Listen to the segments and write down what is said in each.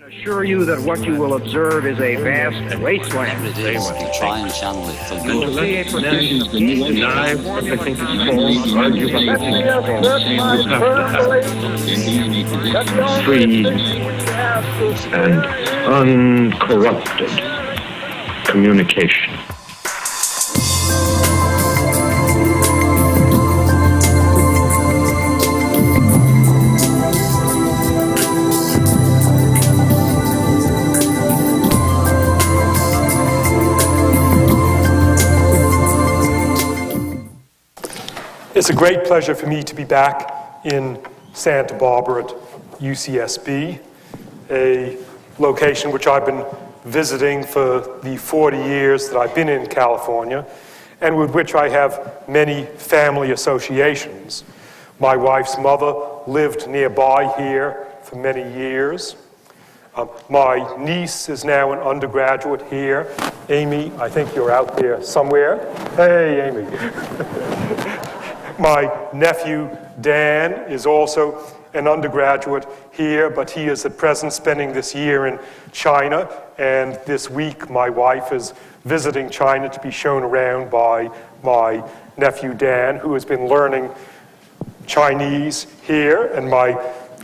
Assure you that what you will observe is a vast wasteland. To try and channel it for good. Free and uncorrupted communication. It's a great pleasure for me to be back in Santa Barbara at UCSB, a location which I've been visiting for the 40 years that I've been in California, and with which I have many family associations. My wife's mother lived nearby here for many years. My niece is now an undergraduate here. Amy, I think you're out there somewhere. Hey, Amy. My nephew, Dan, is also an undergraduate here, but he is at present spending this year in China, and this week my wife is visiting China to be shown around by my nephew, Dan, who has been learning Chinese here, and my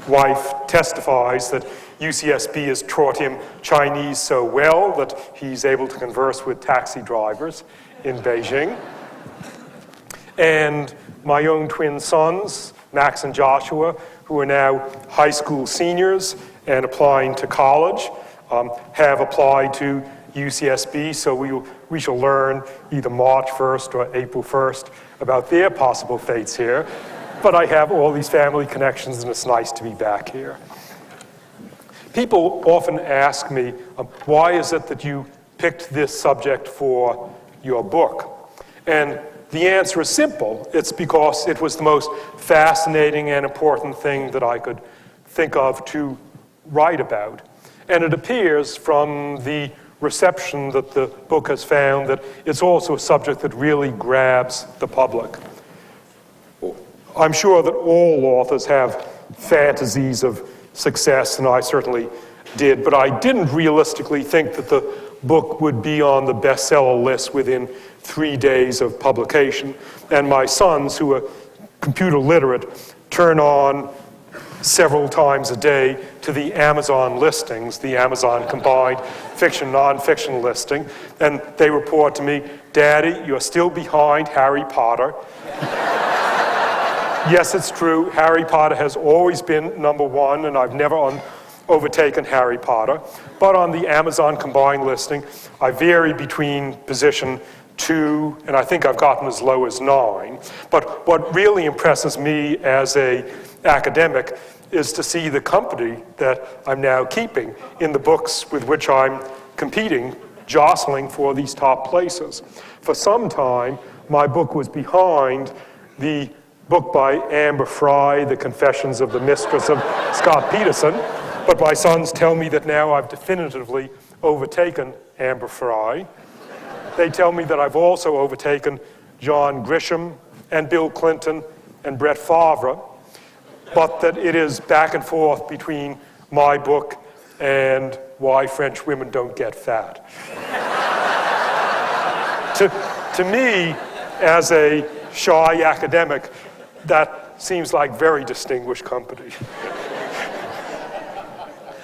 wife testifies that UCSB has taught him Chinese so well that he's able to converse with taxi drivers in Beijing. And my own twin sons, Max and Joshua, who are now high school seniors and applying to college, have applied to UCSB, so we shall learn either March 1st or April 1st about their possible fates here. But I have all these family connections, and it's nice to be back here. People often ask me, why is it that you picked this subject for your book? And the answer is simple. It's because it was the most fascinating and important thing that I could think of to write about. And it appears from the reception that the book has found that it's also a subject that really grabs the public. I'm sure that all authors have fantasies of success, and I certainly did, but I didn't realistically think that the book would be on the bestseller list within 3 days of publication. And my sons, who are computer literate, turn on several times a day to the Amazon listings, the Amazon combined fiction, nonfiction listing, and they report to me, "Daddy, you're still behind Harry Potter." Yes, it's true. Harry Potter has always been number one, and I've never overtaken Harry Potter. But on the Amazon combined listing, I vary between position 2, and I think I've gotten as low as 9. But what really impresses me as an academic is to see the company that I'm now keeping in the books with which I'm competing, jostling for these top places. For some time, my book was behind the book by Amber Fry, The Confessions of the Mistress of Scott Peterson, but my sons tell me that now I've definitively overtaken Amber Fry. They tell me that I've also overtaken John Grisham and Bill Clinton and Brett Favre, but that it is back and forth between my book and Why French Women Don't Get Fat. To me, as a shy academic, that seems like very distinguished company.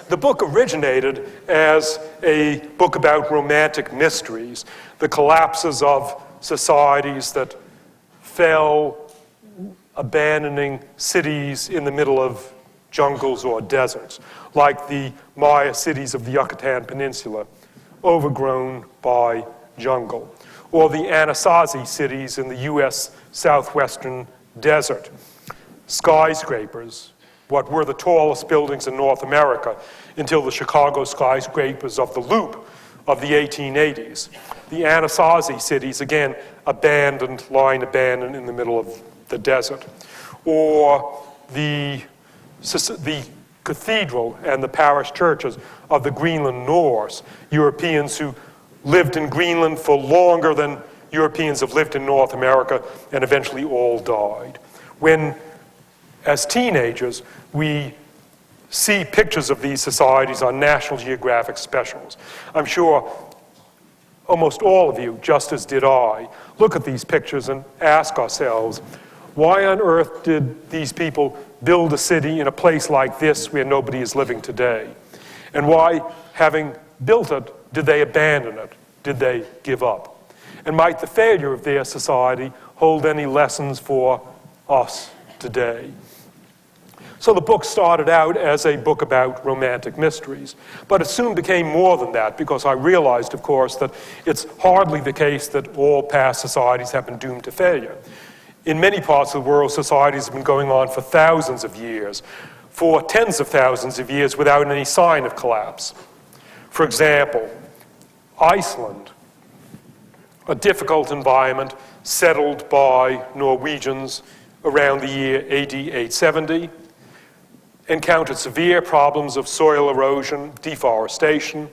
The book originated as a book about romantic mysteries, the collapses of societies that fell, abandoning cities in the middle of jungles or deserts, like the Maya cities of the Yucatan Peninsula, overgrown by jungle, or the Anasazi cities in the U.S. southwestern desert, skyscrapers, what were the tallest buildings in North America until the Chicago skyscrapers of the Loop of the 1880s. The Anasazi cities, again, lying abandoned in the middle of the desert. Or the cathedral and the parish churches of the Greenland Norse, Europeans who lived in Greenland for longer than Europeans have lived in North America and eventually all died. When, as teenagers, we see pictures of these societies on National Geographic specials. I'm sure almost all of you, just as did I, look at these pictures and ask ourselves, why on earth did these people build a city in a place like this where nobody is living today? And why, having built it, did they abandon it? Did they give up? And might the failure of their society hold any lessons for us today? So the book started out as a book about romantic mysteries, but it soon became more than that because I realized, of course, that it's hardly the case that all past societies have been doomed to failure. In many parts of the world, societies have been going on for thousands of years, for tens of thousands of years without any sign of collapse. For example, Iceland, a difficult environment settled by Norwegians around the year AD 870, encountered severe problems of soil erosion, deforestation,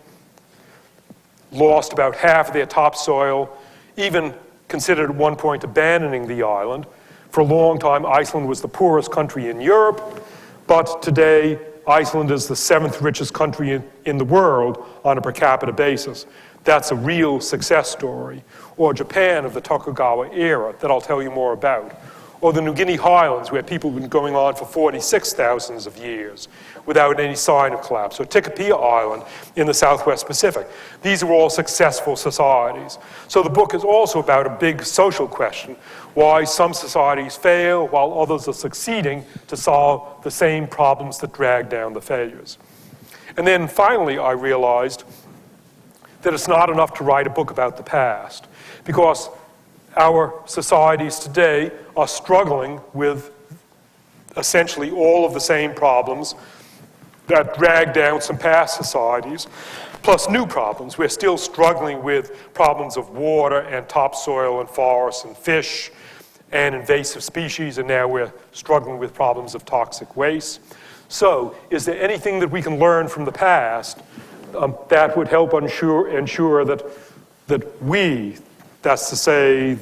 lost about half of their topsoil, even considered at one point abandoning the island. For a long time, Iceland was the poorest country in Europe, but today, Iceland is the 7th richest country in the world on a per capita basis. That's a real success story. Or Japan of the Tokugawa era, that I'll tell you more about. Or the New Guinea Highlands, where people have been going on for 46,000 of years without any sign of collapse. Or Tikopia Island in the Southwest Pacific. These are all successful societies. So the book is also about a big social question, why some societies fail while others are succeeding to solve the same problems that drag down the failures. And then finally I realized that it's not enough to write a book about the past, because our societies today are struggling with essentially all of the same problems that drag down some past societies, plus new problems. We're still struggling with problems of water and topsoil and forests and fish and invasive species, and now we're struggling with problems of toxic waste. So, is there anything that we can learn from the past that would help ensure that we, that's to say,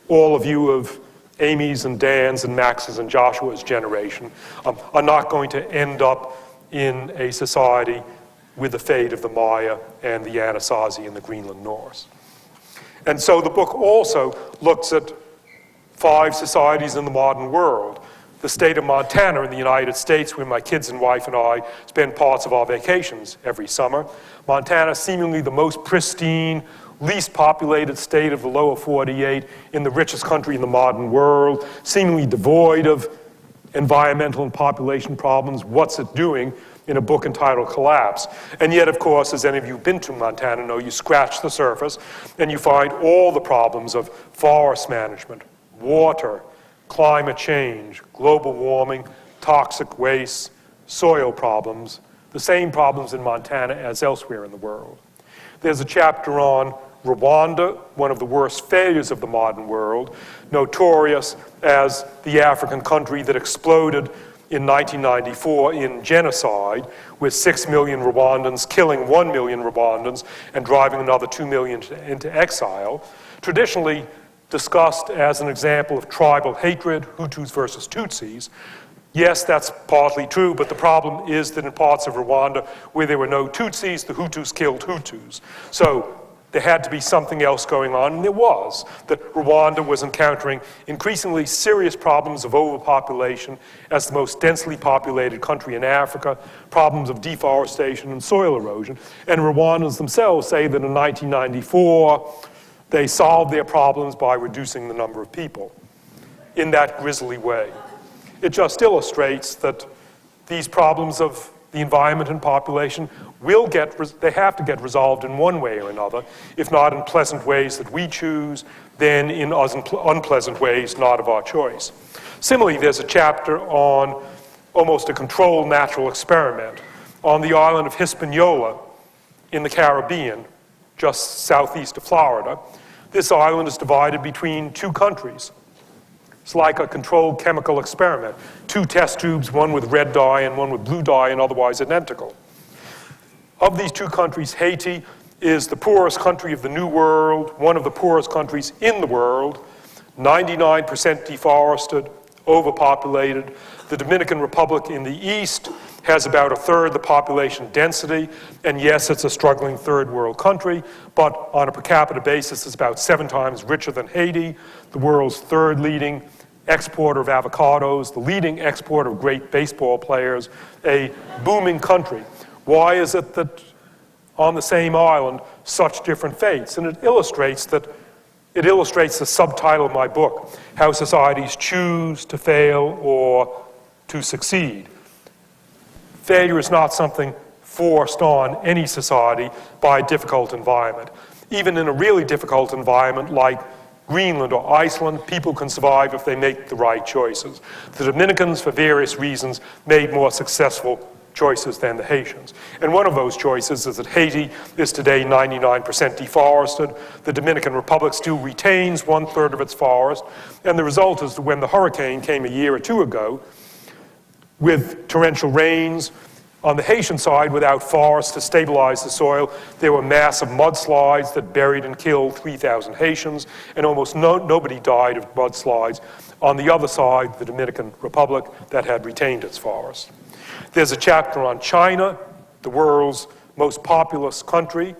all of you of Amy's and Dan's and Max's and Joshua's generation, are not going to end up in a society with the fate of the Maya and the Anasazi and the Greenland Norse. And so the book also looks at 5 societies in the modern world. The state of Montana in the United States, where my kids and wife and I spend parts of our vacations every summer. Montana, seemingly the most pristine, least populated state of the lower 48 in the richest country in the modern world, seemingly devoid of environmental and population problems. What's it doing? In a book entitled Collapse. And yet, of course, as any of you who've been to Montana know, you scratch the surface and you find all the problems of forest management, water, climate change, global warming, toxic waste, soil problems, the same problems in Montana as elsewhere in the world. There's a chapter on Rwanda, one of the worst failures of the modern world, notorious as the African country that exploded in 1994 in genocide, with 6 million Rwandans killing 1 million Rwandans and driving another 2 million into exile, traditionally discussed as an example of tribal hatred, Hutus versus Tutsis. Yes, that's partly true, but the problem is that in parts of Rwanda where there were no Tutsis, the Hutus killed Hutus. So there had to be something else going on, and there was. That Rwanda was encountering increasingly serious problems of overpopulation as the most densely populated country in Africa, problems of deforestation and soil erosion. And Rwandans themselves say that in 1994, they solved their problems by reducing the number of people in that grisly way. It just illustrates that these problems of the environment and population they have to get resolved in one way or another, if not in pleasant ways that we choose, then in unpleasant ways not of our choice. Similarly, there's a chapter on almost a controlled natural experiment on the island of Hispaniola in the Caribbean, just southeast of Florida. This island is divided between 2 countries. It's like a controlled chemical experiment. 2 test tubes, one with red dye and one with blue dye, and otherwise identical. Of these 2 countries, Haiti is the poorest country of the New World, one of the poorest countries in the world, 99% deforested, overpopulated. The Dominican Republic in the east has about a third the population density, and yes, it's a struggling third world country, but on a per capita basis, it's about 7 times richer than Haiti, the world's third leading exporter of avocados, the leading exporter of great baseball players, a booming country. Why is it that on the same island, such different fates? And it illustrates the subtitle of my book, How Societies Choose to Fail or to Succeed. Failure is not something forced on any society by a difficult environment. Even in a really difficult environment like Greenland or Iceland, people can survive if they make the right choices. The Dominicans, for various reasons, made more successful choices than the Haitians. And one of those choices is that Haiti is today 99% deforested. The Dominican Republic still retains 1/3 of its forest. And the result is that when the hurricane came a year or two ago, with torrential rains, on the Haitian side, without forests to stabilize the soil, there were massive mudslides that buried and killed 3,000 Haitians, and almost nobody died of mudslides. On the other side, the Dominican Republic, that had retained its forest. There's a chapter on China, the world's most populous country,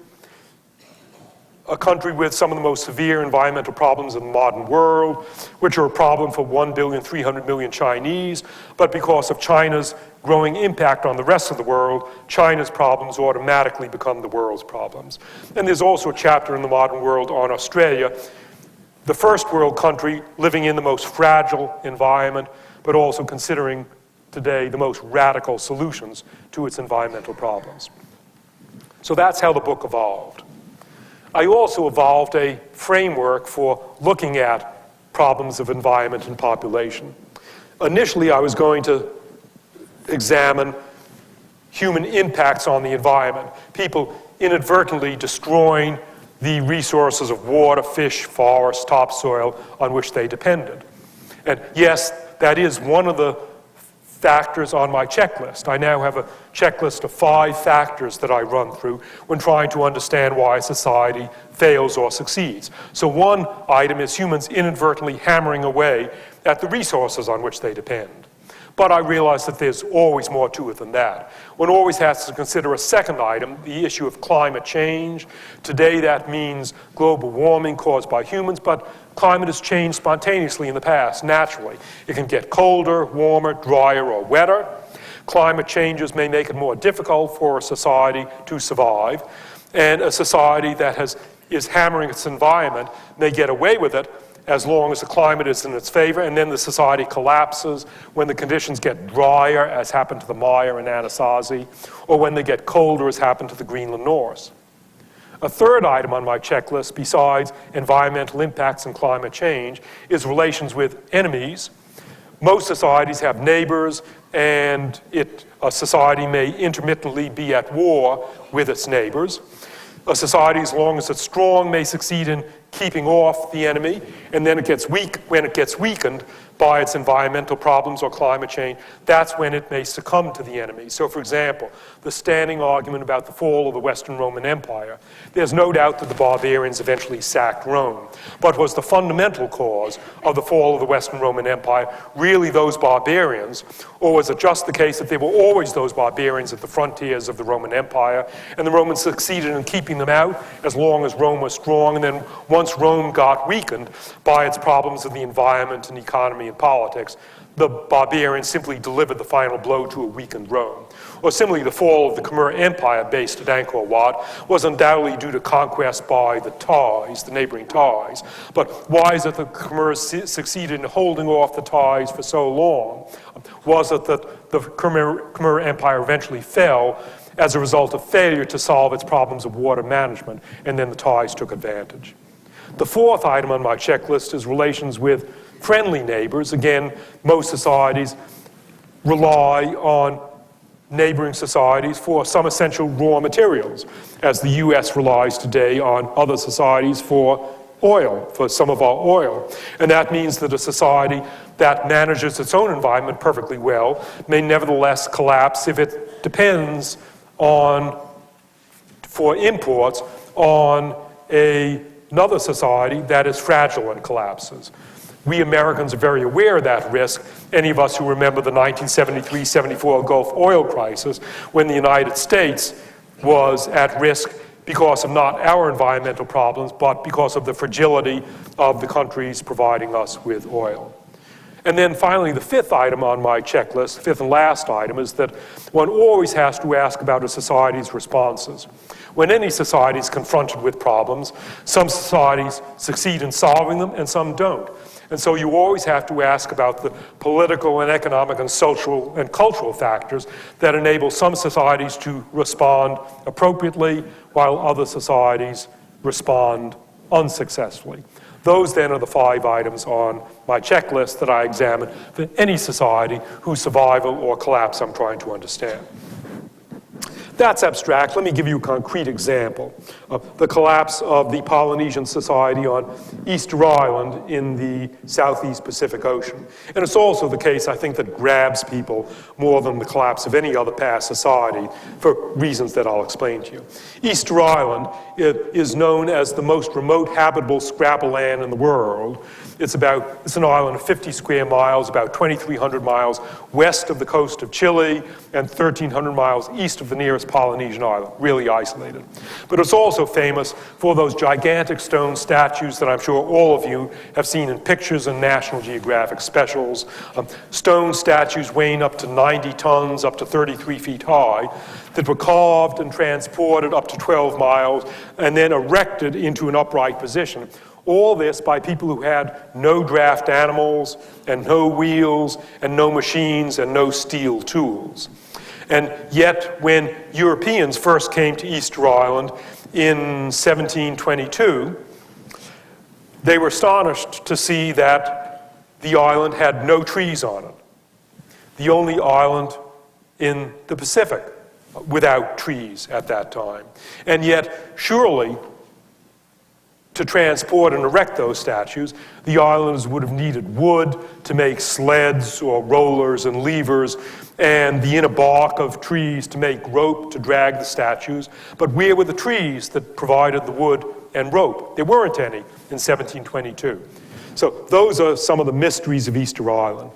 a country with some of the most severe environmental problems in the modern world, which are a problem for 1,300,000,000 Chinese, but because of China's growing impact on the rest of the world, China's problems automatically become the world's problems. And there's also a chapter in the modern world on Australia, the first world country living in the most fragile environment, but also considering today the most radical solutions to its environmental problems. So that's how the book evolved. I also evolved a framework for looking at problems of environment and population. Initially, I was going to examine human impacts on the environment, people inadvertently destroying the resources of water, fish, forest, topsoil on which they depended. And yes, that is one of the factors on my checklist. I now have a checklist of 5 factors that I run through when trying to understand why a society fails or succeeds. So one item is humans inadvertently hammering away at the resources on which they depend. But I realize that there's always more to it than that. One always has to consider a second item, the issue of climate change. Today that means global warming caused by humans, but climate has changed spontaneously in the past, naturally. It can get colder, warmer, drier, or wetter. Climate changes may make it more difficult for a society to survive, and a society that is hammering its environment may get away with it as long as the climate is in its favor, and then the society collapses when the conditions get drier, as happened to the Maya and Anasazi, or when they get colder, as happened to the Greenland Norse. A third item on my checklist, besides environmental impacts and climate change, is relations with enemies. Most societies have neighbors, and a society may intermittently be at war with its neighbors. A society, as long as it's strong, may succeed in keeping off the enemy, and then it gets weak. When it gets weakened by its environmental problems or climate change, that's when it may succumb to the enemy. So, for example, the standing argument about the fall of the Western Roman Empire, there's no doubt that the barbarians eventually sacked Rome. But was the fundamental cause of the fall of the Western Roman Empire really those barbarians, or was it just the case that there were always those barbarians at the frontiers of the Roman Empire, and the Romans succeeded in keeping them out as long as Rome was strong, and then once Rome got weakened by its problems of the environment and economy and politics, the barbarians simply delivered the final blow to a weakened Rome. Or similarly, the fall of the Khmer Empire based at Angkor Wat was undoubtedly due to conquest by the Thais, the neighboring Thais. But why is it that the Khmer succeeded in holding off the Thais for so long? Was it that the Khmer Empire eventually fell as a result of failure to solve its problems of water management, and then the Thais took advantage? The fourth item on my checklist is relations with friendly neighbors. Again, most societies rely on neighboring societies for some essential raw materials, as the US relies today on other societies for oil, for some of our oil. And that means that a society that manages its own environment perfectly well may nevertheless collapse if it depends on, for imports, on another society that is fragile and collapses. We Americans are very aware of that risk. Any of us who remember the 1973-74 Gulf oil crisis, when the United States was at risk because of not our environmental problems, but because of the fragility of the countries providing us with oil. And then finally, the fifth item on my checklist, fifth and last item, is that one always has to ask about a society's responses. When any society is confronted with problems, some societies succeed in solving them and some don't. And so you always have to ask about the political and economic and social and cultural factors that enable some societies to respond appropriately while other societies respond unsuccessfully. Those then are the 5 items on my checklist that I examine for any society whose survival or collapse I'm trying to understand. That's abstract. Let me give you a concrete example of the collapse of the Polynesian society on Easter Island in the Southeast Pacific Ocean. And it's also the case, I think, that grabs people more than the collapse of any other past society for reasons that I'll explain to you. Easter Island is known as the most remote habitable scrap of land in the world. It's an island of 50 square miles, about 2,300 miles west of the coast of Chile and 1,300 miles east of the nearest Polynesian island, really isolated. But it's also famous for those gigantic stone statues that I'm sure all of you have seen in pictures and National Geographic specials. Stone statues weighing up to 90 tons, up to 33 feet high, that were carved and transported up to 12 miles and then erected into an upright position. All this by people who had no draft animals and no wheels and no machines and no steel tools. And yet, when Europeans first came to Easter Island in 1722, they were astonished to see that the island had no trees on it. The only island in the Pacific without trees at that time. And yet, surely, to transport and erect those statues, the islanders would have needed wood to make sleds or rollers and levers, and the inner bark of trees to make rope to drag the statues. But where were the trees that provided the wood and rope? There weren't any in 1722. So those are some of the mysteries of Easter Island.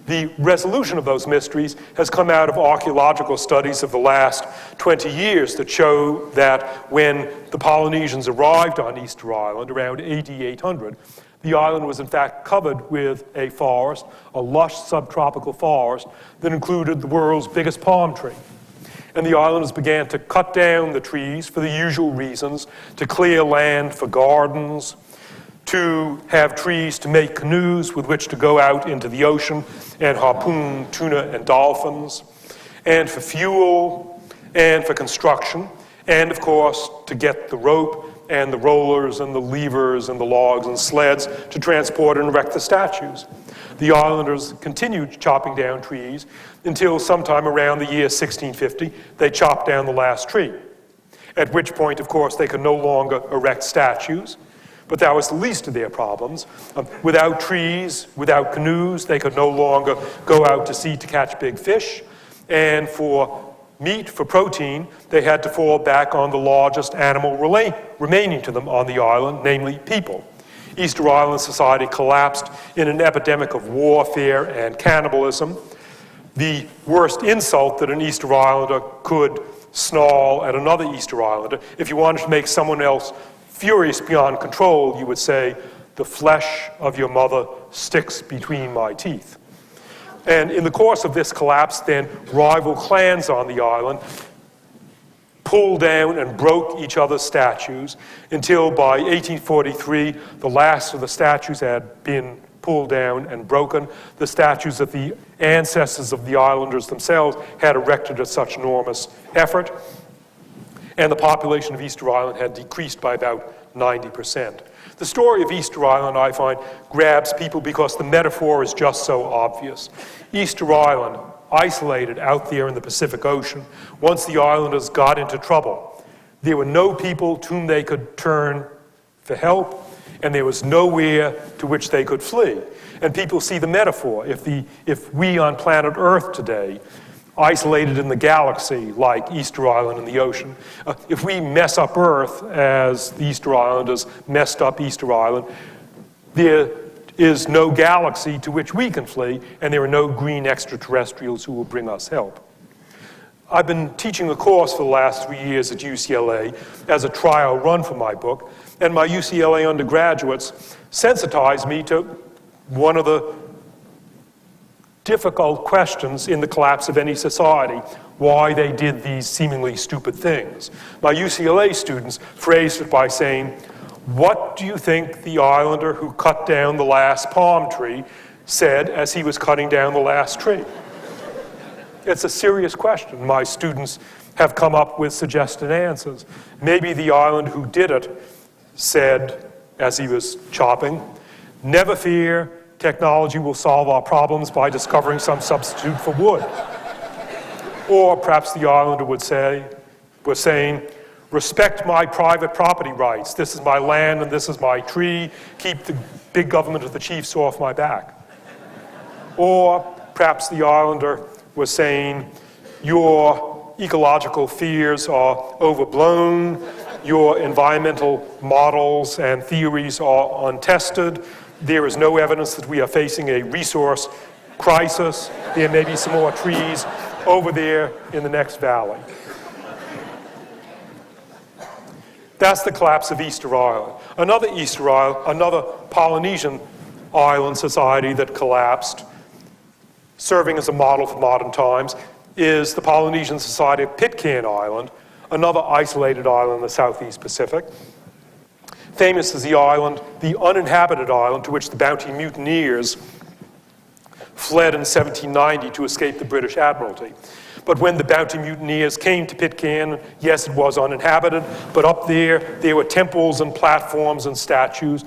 The resolution of those mysteries has come out of archaeological studies of the last 20 years that show that when the Polynesians arrived on Easter Island around AD 800, the island was in fact covered with a forest, a lush subtropical forest that included the world's biggest palm tree. And the islanders began to cut down the trees for the usual reasons, to clear land for gardens, to have trees to make canoes with which to go out into the ocean and harpoon tuna and dolphins, and for fuel, and for construction, and of course to get the rope and the rollers and the levers and the logs and sleds to transport and erect the statues. The islanders continued chopping down trees until sometime around the year 1650, they chopped down the last tree, at which point, of course, they could no longer erect statues. But that was the least of their problems. Without trees, without canoes, they could no longer go out to sea to catch big fish. And for meat, for protein, they had to fall back on the largest animal remaining to them on the island, namely people. Easter Island society collapsed in an epidemic of warfare and cannibalism. The worst insult that an Easter Islander could snarl at another Easter Islander, if you wanted to make someone else furious beyond control, you would say, "The flesh of your mother sticks between my teeth." And in the course of this collapse, then, rival clans on the island pulled down and broke each other's statues until by 1843, the last of the statues had been pulled down and broken, the statues that the ancestors of the islanders themselves had erected at such enormous effort. And the population of Easter Island had decreased by about 90%. The story of Easter Island, I find, grabs people because the metaphor is just so obvious. Easter Island, isolated out there in the Pacific Ocean, once the islanders got into trouble, there were no people to whom they could turn for help, and there was nowhere to which they could flee. And people see the metaphor. If we on planet Earth today, isolated in the galaxy like Easter Island in the ocean, if we mess up Earth as the Easter Islanders messed up Easter Island, there is no galaxy to which we can flee, and there are no green extraterrestrials who will bring us help. I've been teaching a course for the last 3 years at UCLA as a trial run for my book, and my UCLA undergraduates sensitized me to one of the difficult questions in the collapse of any society, why they did these seemingly stupid things. My UCLA students phrased it by saying, "What do you think the islander who cut down the last palm tree said as he was cutting down the last tree?" It's a serious question. My students have come up with suggested answers. Maybe the islander who did it said, as he was chopping, "Never fear, technology will solve our problems by discovering some substitute for wood." Or perhaps the islander was saying, "Respect my private property rights. This is my land and this is my tree. Keep the big government of the chiefs off my back." Or perhaps the islander was saying, "Your ecological fears are overblown. Your environmental models and theories are untested. There is no evidence that we are facing a resource crisis. There may be some more trees over there in the next valley." That's the collapse of Easter Island. Another Easter Island, another Polynesian island society that collapsed, serving as a model for modern times, is the Polynesian Society of Pitcairn Island, another isolated island in the Southeast Pacific. Famous is the island, the uninhabited island to which the Bounty mutineers fled in 1790 to escape the British Admiralty. But when the Bounty mutineers came to Pitcairn, yes, it was uninhabited, but up there were temples and platforms and statues,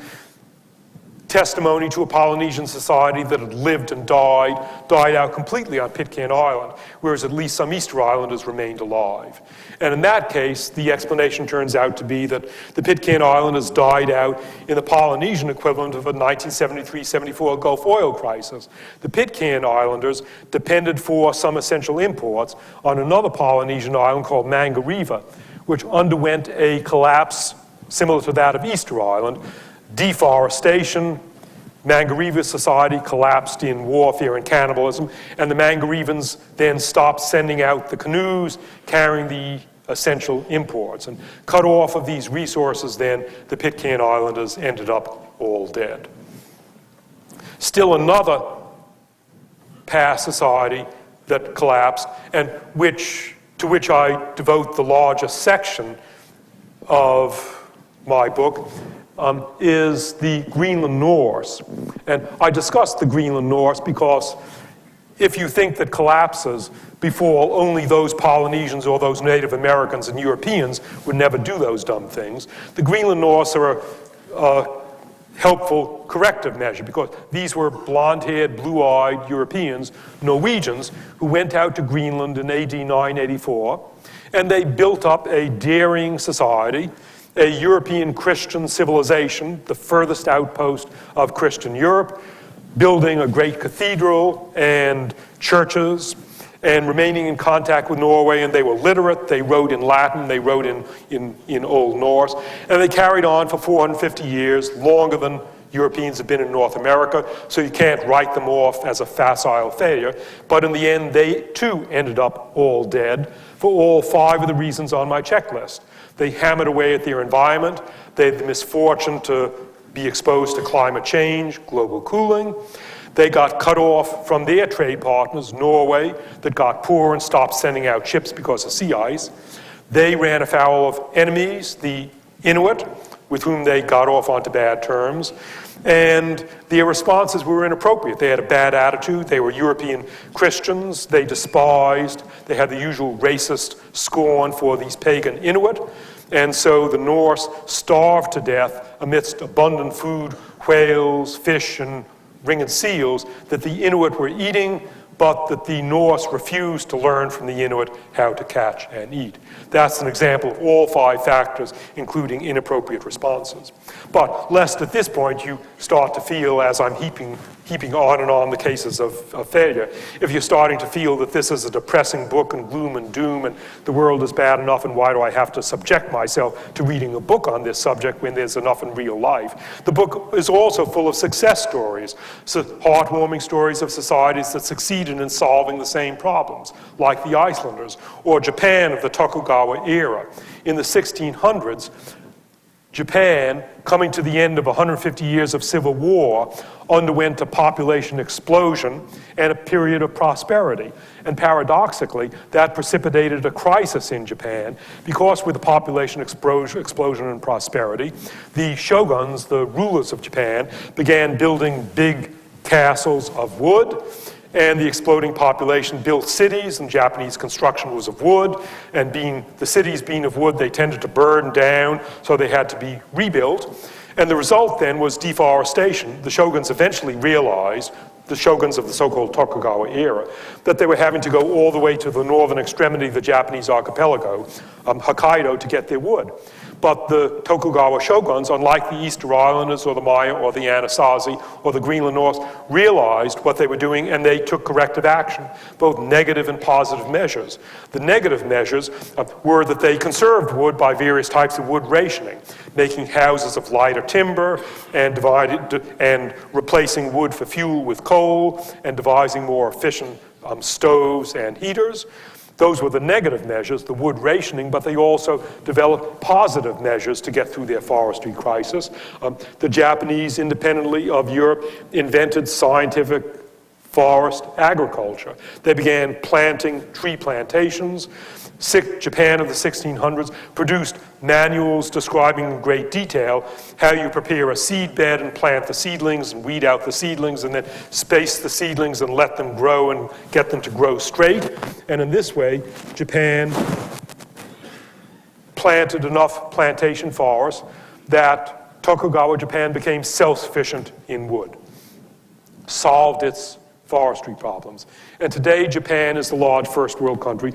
testimony to a Polynesian society that had lived and died out completely on Pitcairn Island, whereas at least some Easter Islanders remained alive. And in that case, the explanation turns out to be that the Pitcairn Islanders died out in the Polynesian equivalent of a 1973-74 Gulf oil crisis. The Pitcairn Islanders depended for some essential imports on another Polynesian island called Mangareva, which underwent a collapse similar to that of Easter Island. Deforestation, Mangareva society collapsed in warfare and cannibalism, and the Mangarevans then stopped sending out the canoes carrying the essential imports. And cut off of these resources, then, the Pitcairn Islanders ended up all dead. Still another past society that collapsed, and to which I devote the largest section of my book, is the Greenland Norse. And I discussed the Greenland Norse because if you think that collapses befall only those Polynesians or those Native Americans and Europeans would never do those dumb things, the Greenland Norse are a helpful corrective measure because these were blonde-haired, blue-eyed Europeans, Norwegians, who went out to Greenland in AD 984, and they built up a daring society, a European Christian civilization, the furthest outpost of Christian Europe, building a great cathedral and churches, and remaining in contact with Norway, and they were literate, they wrote in Latin, they wrote in Old Norse, and they carried on for 450 years, longer than Europeans have been in North America, so you can't write them off as a facile failure. But in the end, they too ended up all dead for all 5 of the reasons on my checklist. They hammered away at their environment. They had the misfortune to be exposed to climate change, global cooling. They got cut off from their trade partners, Norway, that got poor and stopped sending out ships because of sea ice. They ran afoul of enemies, the Inuit, with whom they got off onto bad terms. And their responses were inappropriate. They had a bad attitude. They were European Christians. They despised. They had the usual racist scorn for these pagan Inuit. And so the Norse starved to death amidst abundant food, whales, fish, and ringed seals that the Inuit were eating, but that the Norse refused to learn from the Inuit how to catch and eat. That's an example of all 5 factors, including inappropriate responses. But lest at this point you start to feel, as I'm heaping heaping on the cases of failure. If you're starting to feel that this is a depressing book and gloom and doom and the world is bad enough and why do I have to subject myself to reading a book on this subject when there's enough in real life, the book is also full of success stories, so heartwarming stories of societies that succeeded in solving the same problems, like the Icelanders, or Japan of the Tokugawa era. In the 1600s, Japan, coming to the end of 150 years of civil war, underwent a population explosion and a period of prosperity. And paradoxically, that precipitated a crisis in Japan because with the population explosion and prosperity, the shoguns, the rulers of Japan, began building big castles of wood, and the exploding population built cities, and Japanese construction was of wood, and the cities being of wood, they tended to burn down, so they had to be rebuilt. And the result then was deforestation. The shoguns eventually realized, the shoguns of the so-called Tokugawa era, that they were having to go all the way to the northern extremity of the Japanese archipelago, Hokkaido, to get their wood. But the Tokugawa shoguns, unlike the Easter Islanders or the Maya or the Anasazi or the Greenland-Norse, realized what they were doing and they took corrective action, both negative and positive measures. The negative measures were that they conserved wood by various types of wood rationing, making houses of lighter timber and replacing wood for fuel with coal and devising more efficient stoves and heaters. Those were the negative measures, the wood rationing, but they also developed positive measures to get through their forestry crisis. The Japanese, independently of Europe, invented scientific forest agriculture. They began planting tree plantations. Japan of the 1600s produced manuals describing in great detail how you prepare a seed bed and plant the seedlings and weed out the seedlings and then space the seedlings and let them grow and get them to grow straight. And in this way, Japan planted enough plantation forests that Tokugawa Japan became self-sufficient in wood, solved its forestry problems. And today, Japan is the large first world country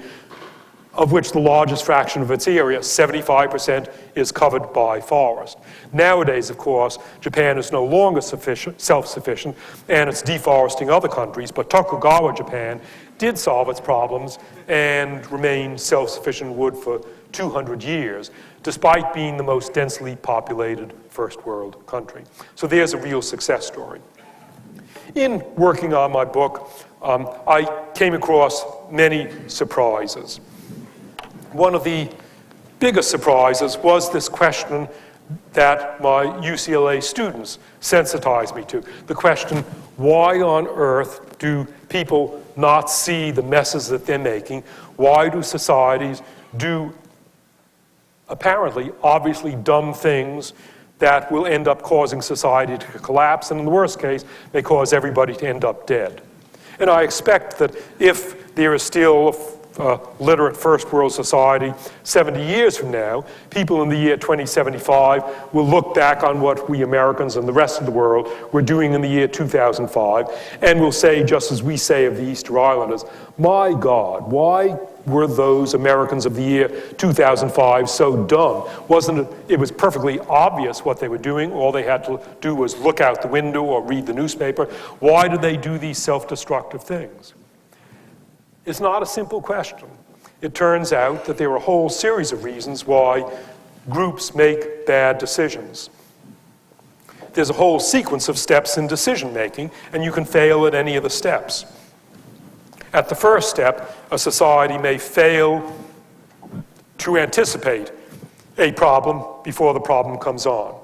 of which the largest fraction of its area, 75%, is covered by forest. Nowadays, of course, Japan is no longer self-sufficient, and it's deforesting other countries, but Tokugawa Japan did solve its problems and remained self-sufficient in wood for 200 years, despite being the most densely populated first world country. So there's a real success story. In working on my book, I came across many surprises. One of the biggest surprises was this question that my UCLA students sensitized me to. The question, why on earth do people not see the messes that they're making? Why do societies do apparently, obviously dumb things that will end up causing society to collapse, and in the worst case, may cause everybody to end up dead? And I expect that if there is still literate first world society 70 years from now, people in the year 2075 will look back on what we Americans and the rest of the world were doing in the year 2005 and will say, just as we say of the Easter Islanders, my God, why were those Americans of the year 2005 so dumb? It was perfectly obvious what they were doing. All they had to do was look out the window or read the newspaper. Why did they do these self-destructive things? It's not a simple question. It turns out that there are a whole series of reasons why groups make bad decisions. There's a whole sequence of steps in decision making, and you can fail at any of the steps. At the first step, a society may fail to anticipate a problem before the problem comes on.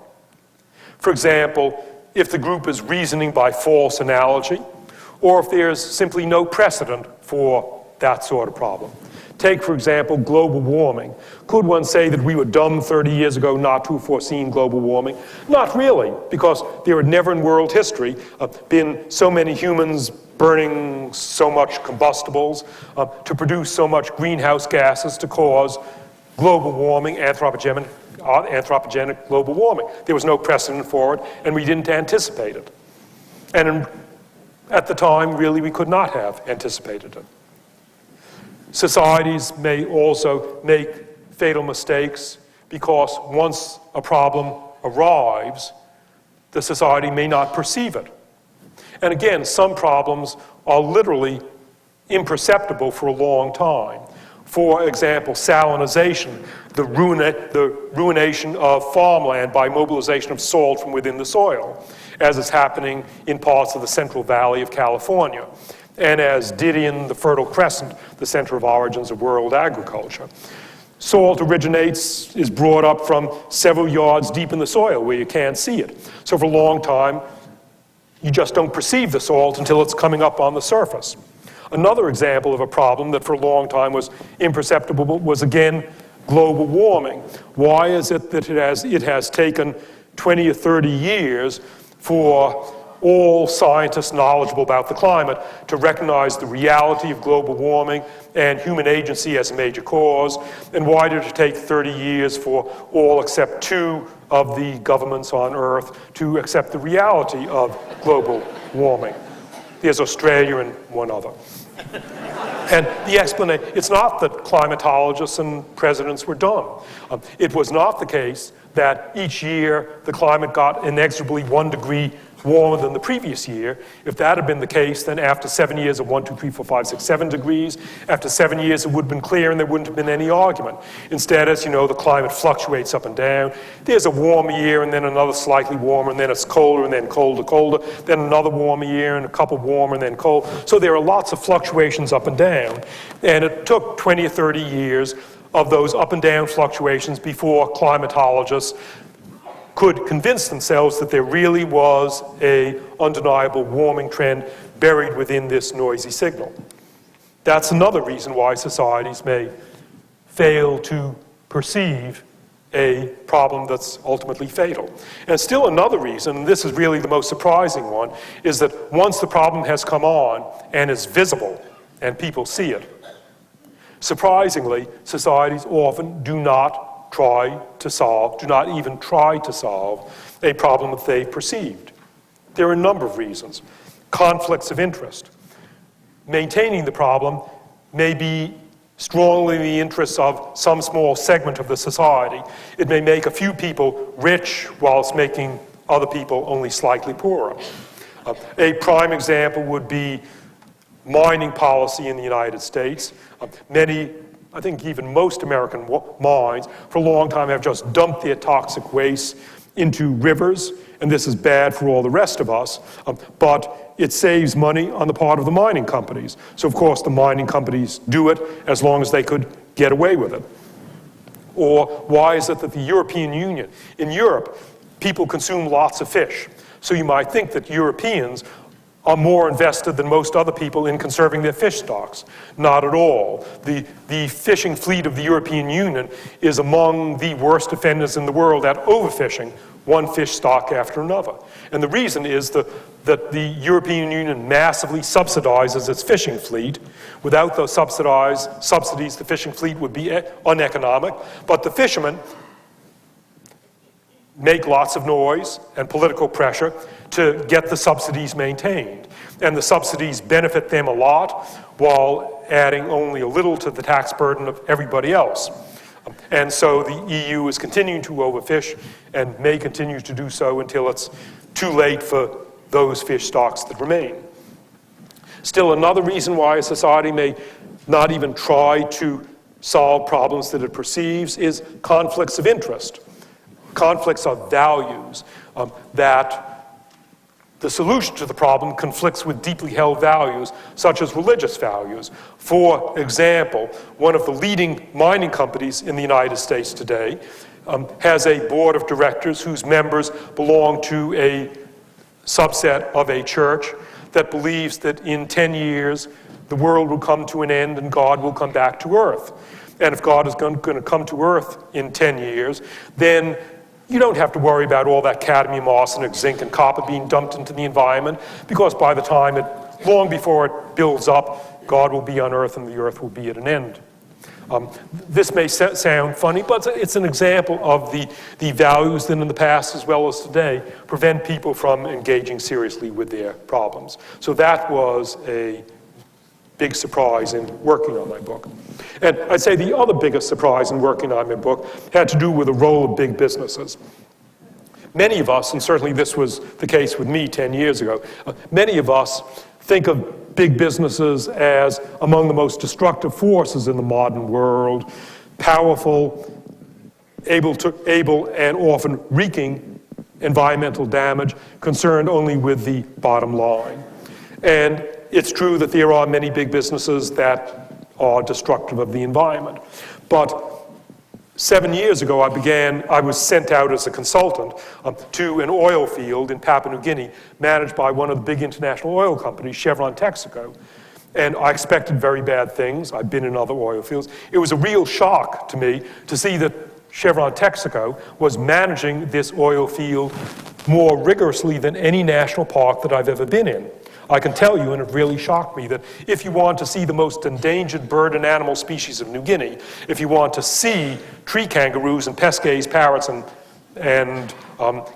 For example, if the group is reasoning by false analogy, or if there's simply no precedent for that sort of problem. Take, for example, global warming. Could one say that we were dumb 30 years ago not to have foreseen global warming? Not really, because there had never in world history been so many humans burning so much combustibles to produce so much greenhouse gases to cause global warming, anthropogenic global warming. There was no precedent for it, and we didn't anticipate it. And at the time, really, we could not have anticipated it. Societies may also make fatal mistakes because once a problem arrives, the society may not perceive it. And again, some problems are literally imperceptible for a long time. For example, salinization, the ruination of farmland by mobilization of salt from within the soil, as is happening in parts of the Central Valley of California, and as did in the Fertile Crescent, the center of origins of world agriculture. Salt is brought up from several yards deep in the soil where you can't see it. So for a long time, you just don't perceive the salt until it's coming up on the surface. Another example of a problem that for a long time was imperceptible was, again, global warming. Why is it that it has taken 20 or 30 years for all scientists knowledgeable about the climate to recognize the reality of global warming and human agency as a major cause? And why did it take 30 years for all except 2 of the governments on Earth to accept the reality of global warming? There's Australia and one other. And the explanation, it's not that climatologists and presidents were dumb. It was not the case that each year the climate got inexorably 1 degree warmer than the previous year. If that had been the case, then after 7 years of 1, 2, 3, 4, 5, 6, 7 degrees, after 7 years it would have been clear and there wouldn't have been any argument. Instead, as you know, the climate fluctuates up and down. There's a warmer year and then another slightly warmer, and then it's colder and then colder, then another warmer year and a couple warmer and then cold. So there are lots of fluctuations up and down. And it took 20 or 30 years of those up and down fluctuations before climatologists could convince themselves that there really was an undeniable warming trend buried within this noisy signal. That's another reason why societies may fail to perceive a problem that's ultimately fatal. And still another reason, and this is really the most surprising one, is that once the problem has come on and is visible and people see it, surprisingly, societies often do not even try to solve a problem that they perceived. There are a number of reasons. Conflicts of interest. Maintaining the problem may be strongly in the interests of some small segment of the society. It may make a few people rich whilst making other people only slightly poorer. A prime example would be mining policy in the United States. I think even most American mines for a long time have just dumped their toxic waste into rivers, and this is bad for all the rest of us, but it saves money on the part of the mining companies. So of course the mining companies do it as long as they could get away with it. Or why is it that the European Union, in Europe, people consume lots of fish? So you might think that Europeans are more invested than most other people in conserving their fish stocks. Not at all. The fishing fleet of the European Union is among the worst offenders in the world at overfishing one fish stock after another. And the reason is that the European Union massively subsidizes its fishing fleet. Without those subsidies, the fishing fleet would be uneconomic. But the fishermen make lots of noise and political pressure to get the subsidies maintained. And the subsidies benefit them a lot while adding only a little to the tax burden of everybody else. And so the EU is continuing to overfish and may continue to do so until it's too late for those fish stocks that remain. Still, another reason why a society may not even try to solve problems that it perceives is conflicts of interest. Conflicts of values, that the solution to the problem conflicts with deeply held values, such as religious values. For example, one of the leading mining companies in the United States today has a board of directors whose members belong to a subset of a church that believes that in 10 years the world will come to an end and God will come back to earth. And if God is going to come to earth in 10 years, then you don't have to worry about all that cadmium, arsenic, zinc, and copper being dumped into the environment, because by the time long before it builds up, God will be on earth and the earth will be at an end. This may sound funny, but it's an example of the values that in the past as well as today prevent people from engaging seriously with their problems. So that was a big surprise in working on my book. And I'd say the other biggest surprise in working on my book had to do with the role of big businesses. Many of us, and certainly this was the case with me 10 years ago, many of us think of big businesses as among the most destructive forces in the modern world, powerful, able and often wreaking environmental damage, concerned only with the bottom line. And it's true that there are many big businesses that are destructive of the environment. But 7 years ago, I was sent out as a consultant to an oil field in Papua New Guinea managed by one of the big international oil companies, Chevron Texaco. And I expected very bad things. I've been in other oil fields. It was a real shock to me to see that Chevron Texaco was managing this oil field more rigorously than any national park that I've ever been in. I can tell you, and it really shocked me, that if you want to see the most endangered bird and animal species of New Guinea, if you want to see tree kangaroos and pesques, parrots, and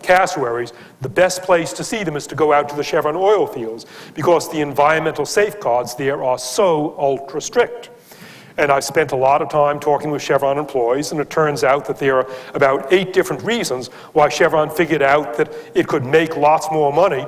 cassowaries, the best place to see them is to go out to the Chevron oil fields, because the environmental safeguards there are so ultra strict. And I spent a lot of time talking with Chevron employees, and it turns out that there are about 8 different reasons why Chevron figured out that it could make lots more money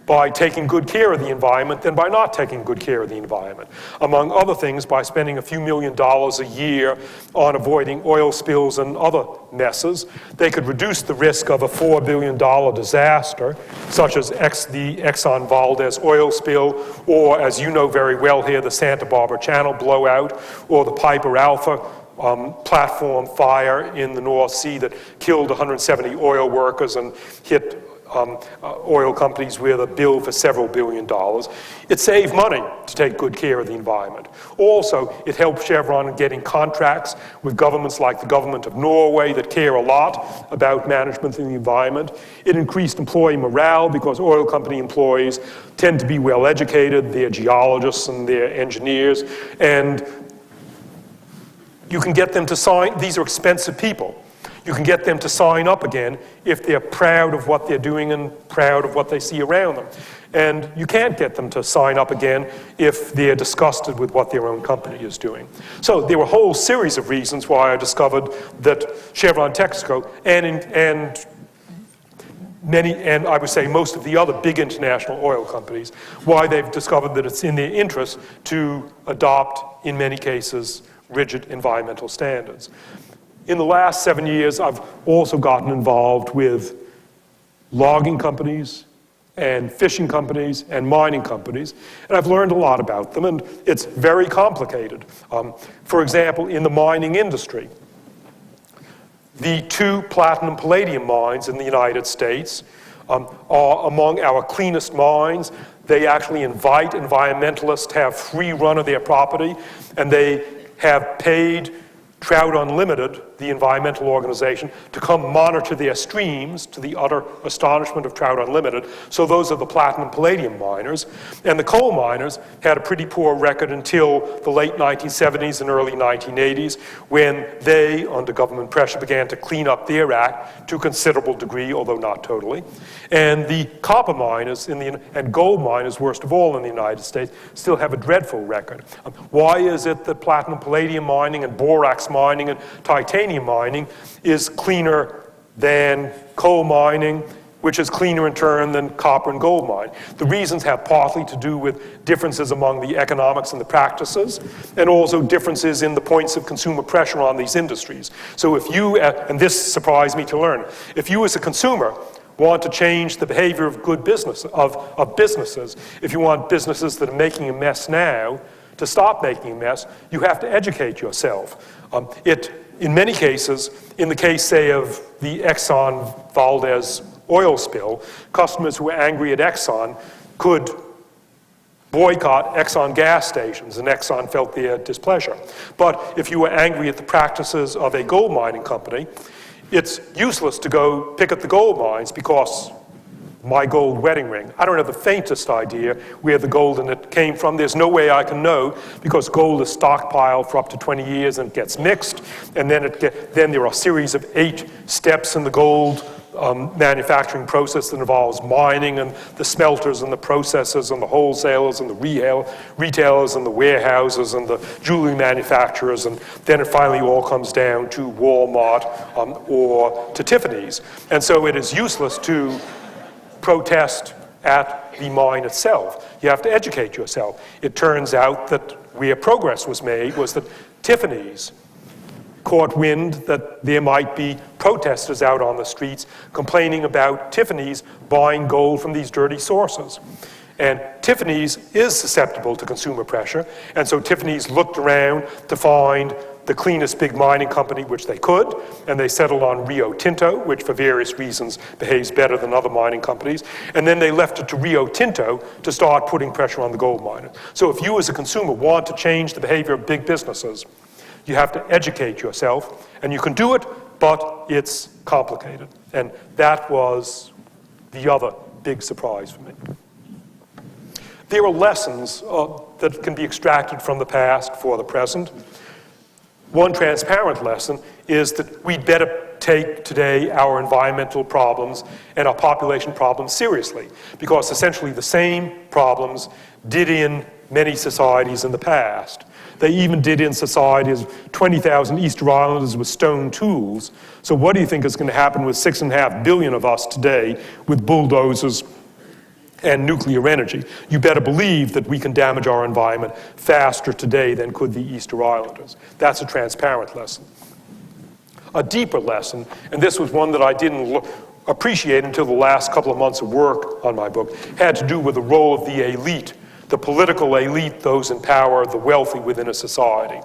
by taking good care of the environment than by not taking good care of the environment. Among other things, by spending a few $1 million a year on avoiding oil spills and other messes, they could reduce the risk of a $4 billion disaster, such as the Exxon Valdez oil spill, or, as you know very well here, the Santa Barbara Channel blowout, or the Piper Alpha platform fire in the North Sea that killed 170 oil workers and hit oil companies with a bill for several $1 billion. It saved money to take good care of the environment. Also, it helped Chevron in getting contracts with governments like the government of Norway that care a lot about management of the environment. It increased employee morale because oil company employees tend to be well educated. They're geologists and they're engineers. And you can get them to sign. These are expensive people. You can get them to sign up again if they're proud of what they're doing and proud of what they see around them. And you can't get them to sign up again if they're disgusted with what their own company is doing. So there were a whole series of reasons why I discovered that Chevron Texaco and I would say most of the other big international oil companies, why they've discovered that it's in their interest to adopt, in many cases, rigid environmental standards. In the last 7 years, I've also gotten involved with logging companies and fishing companies and mining companies, and I've learned a lot about them, and it's very complicated. For example, in the mining industry, the 2 platinum palladium mines in the United States are among our cleanest mines. They actually invite environmentalists to have free run of their property, and they have paid Trout Unlimited, the environmental organization, to come monitor their streams, to the utter astonishment of Trout Unlimited. So those are the platinum palladium miners. And the coal miners had a pretty poor record until the late 1970s and early 1980s, when they, under government pressure, began to clean up their act to a considerable degree, although not totally. And the copper miners and gold miners, worst of all in the United States, still have a dreadful record. Why is it that platinum palladium mining and borax mining and titanium mining is cleaner than coal mining, which is cleaner in turn than copper and gold mining? The reasons have partly to do with differences among the economics and the practices, and also differences in the points of consumer pressure on these industries. So if you, and this surprised me to learn, if you as a consumer want to change the behavior of good business, of businesses, if you want businesses that are making a mess now to stop making a mess, you have to educate yourself. In many cases, in the case, say, of the Exxon Valdez oil spill, customers who were angry at Exxon could boycott Exxon gas stations, and Exxon felt their displeasure. But if you were angry at the practices of a gold mining company, it's useless to go pick at the gold mines because my gold wedding ring. I don't have the faintest idea where the gold in it came from. There's no way I can know, because gold is stockpiled for up to 20 years and it gets mixed, and then there are a series of 8 steps in the gold manufacturing process that involves mining and the smelters and the processors and the wholesalers and the retailers and the warehouses and the jewelry manufacturers, and then it finally all comes down to Walmart or to Tiffany's. And so it is useless to protest at the mine itself. You have to educate yourself. It turns out that where progress was made was that Tiffany's caught wind that there might be protesters out on the streets complaining about Tiffany's buying gold from these dirty sources. And Tiffany's is susceptible to consumer pressure, and so Tiffany's looked around to find the cleanest big mining company which they could, and they settled on Rio Tinto, which for various reasons behaves better than other mining companies, and then they left it to Rio Tinto to start putting pressure on the gold miners. So if you as a consumer want to change the behavior of big businesses, you have to educate yourself, and you can do it, but it's complicated. And that was the other big surprise for me. There are lessons that can be extracted from the past for the present. One transparent lesson is that we'd better take today our environmental problems and our population problems seriously, because essentially the same problems did in many societies in the past. They even did in societies 20,000 Easter Islanders with stone tools. So what do you think is going to happen with 6.5 billion of us today with bulldozers and nuclear energy? You better believe that we can damage our environment faster today than could the Easter Islanders. That's a transparent lesson. A deeper lesson, and this was one that I didn't appreciate until the last couple of months of work on my book, had to do with the role of the elite, the political elite, those in power, the wealthy within a society.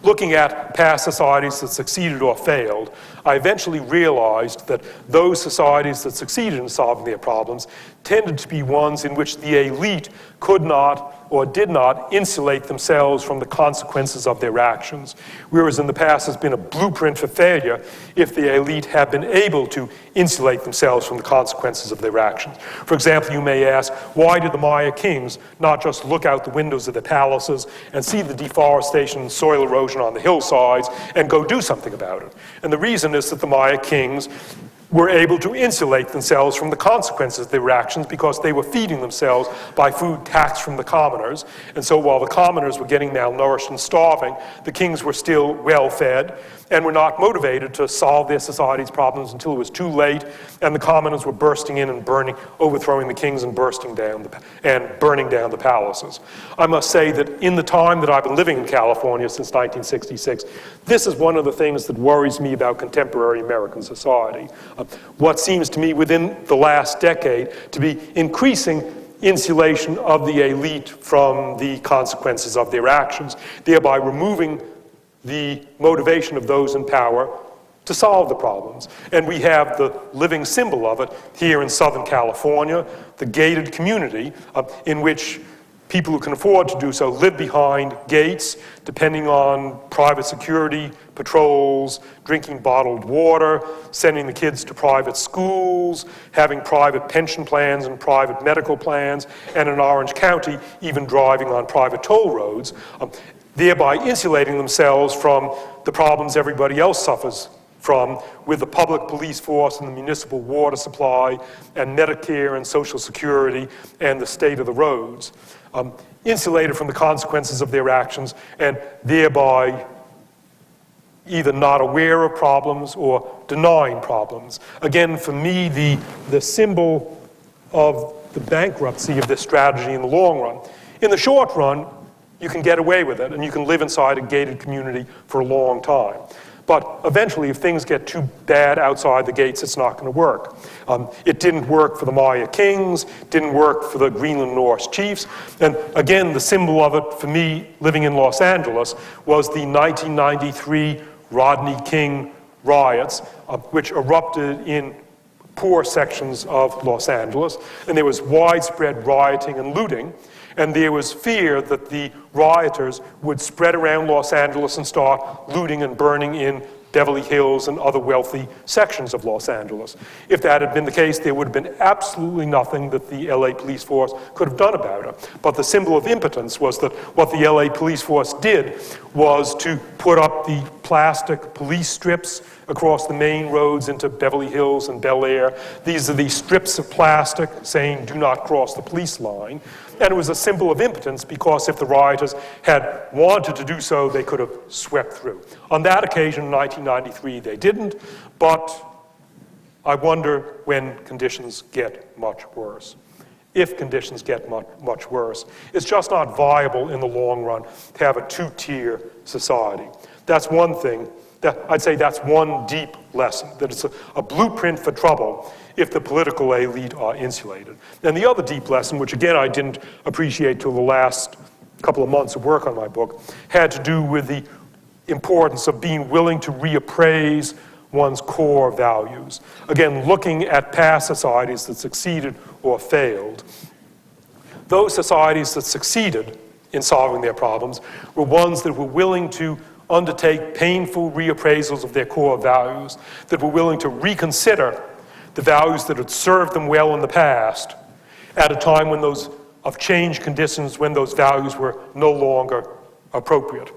Looking at past societies that succeeded or failed, I eventually realized that those societies that succeeded in solving their problems tended to be ones in which the elite could not or did not insulate themselves from the consequences of their actions, whereas in the past has been a blueprint for failure if the elite have been able to insulate themselves from the consequences of their actions. For example, you may ask, why did the Maya kings not just look out the windows of their palaces and see the deforestation and soil erosion on the hillsides and go do something about it? And the reason is that the Maya kings were able to insulate themselves from the consequences of their actions because they were feeding themselves by food taxed from the commoners. And so while the commoners were getting malnourished and starving, the kings were still well-fed and were not motivated to solve their society's problems until it was too late, and the commoners were bursting in and overthrowing the kings and burning down the palaces. I must say that in the time that I've been living in California since 1966, this is one of the things that worries me about contemporary American society. What seems to me within the last decade to be increasing insulation of the elite from the consequences of their actions, thereby removing the motivation of those in power to solve the problems. And we have the living symbol of it here in Southern California, the gated community in which people who can afford to do so live behind gates, depending on private security, patrols, drinking bottled water, sending the kids to private schools, having private pension plans and private medical plans, and in Orange County, even driving on private toll roads, thereby insulating themselves from the problems everybody else suffers from with the public police force and the municipal water supply and Medicare and Social Security and the state of the roads. Insulated from the consequences of their actions and thereby either not aware of problems or denying problems. Again, for me, the symbol of the bankruptcy of this strategy in the long run. In the short run, you can get away with it and you can live inside a gated community for a long time. But eventually, if things get too bad outside the gates, it's not going to work. It didn't work for the Maya kings, didn't work for the Greenland Norse chiefs. And again, the symbol of it for me, living in Los Angeles, was the 1993 Rodney King riots, which erupted in poor sections of Los Angeles. And there was widespread rioting and looting. And there was fear that the rioters would spread around Los Angeles and start looting and burning in Beverly Hills and other wealthy sections of Los Angeles. If that had been the case, there would have been absolutely nothing that the LA police force could have done about it. But the symbol of impotence was that what the LA police force did was to put up the plastic police strips across the main roads into Beverly Hills and Bel Air. These are these strips of plastic saying, do not cross the police line. And it was a symbol of impotence because if the rioters had wanted to do so, they could have swept through. On that occasion in 1993, they didn't, but I wonder when conditions get much worse. If conditions get much worse, it's just not viable in the long run to have a two-tier society. That's one thing. I'd say that's one deep lesson, that it's a blueprint for trouble if the political elite are insulated. And the other deep lesson, which again I didn't appreciate till the last couple of months of work on my book, had to do with the importance of being willing to reappraise one's core values. Again, looking at past societies that succeeded or failed. Those societies that succeeded in solving their problems were ones that were willing to undertake painful reappraisals of their core values, that were willing to reconsider the values that had served them well in the past at a time when of changed conditions, when those values were no longer appropriate.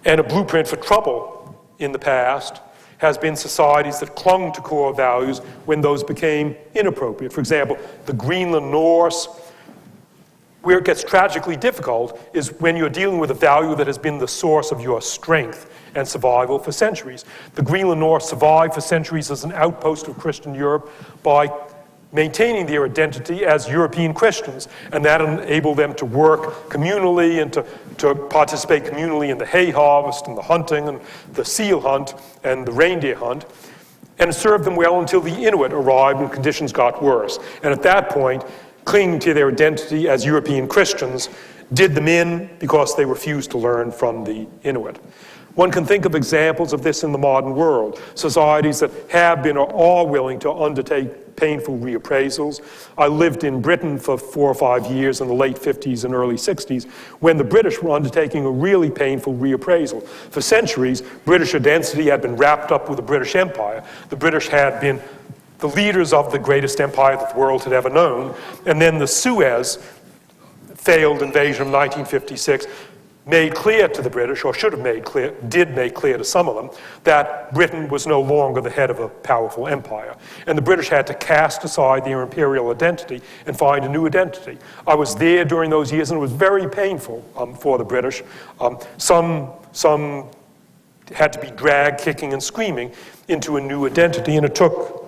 And a blueprint for trouble in the past has been societies that clung to core values when those became inappropriate. For example, the Greenland Norse. Where it gets tragically difficult is when you're dealing with a value that has been the source of your strength and survival for centuries. The Greenland Norse survived for centuries as an outpost of Christian Europe by maintaining their identity as European Christians, and that enabled them to work communally and to participate communally in the hay harvest and the hunting and the seal hunt and the reindeer hunt. And it served them well until the Inuit arrived and conditions got worse. And at that point, clinging to their identity as European Christians did them in because they refused to learn from the Inuit. One can think of examples of this in the modern world, societies that have been or are willing to undertake painful reappraisals. I lived in Britain for 4 or 5 years in the late 50s and early 60s when the British were undertaking a really painful reappraisal. For centuries, British identity had been wrapped up with the British Empire. The British had been the leaders of the greatest empire that the world had ever known, and then the Suez failed invasion of 1956 made clear to the British, or should have made clear, did make clear to some of them, that Britain was no longer the head of a powerful empire. And the British had to cast aside their imperial identity and find a new identity. I was there during those years, and it was very painful for the British. Some had to be dragged kicking and screaming into a new identity, and it took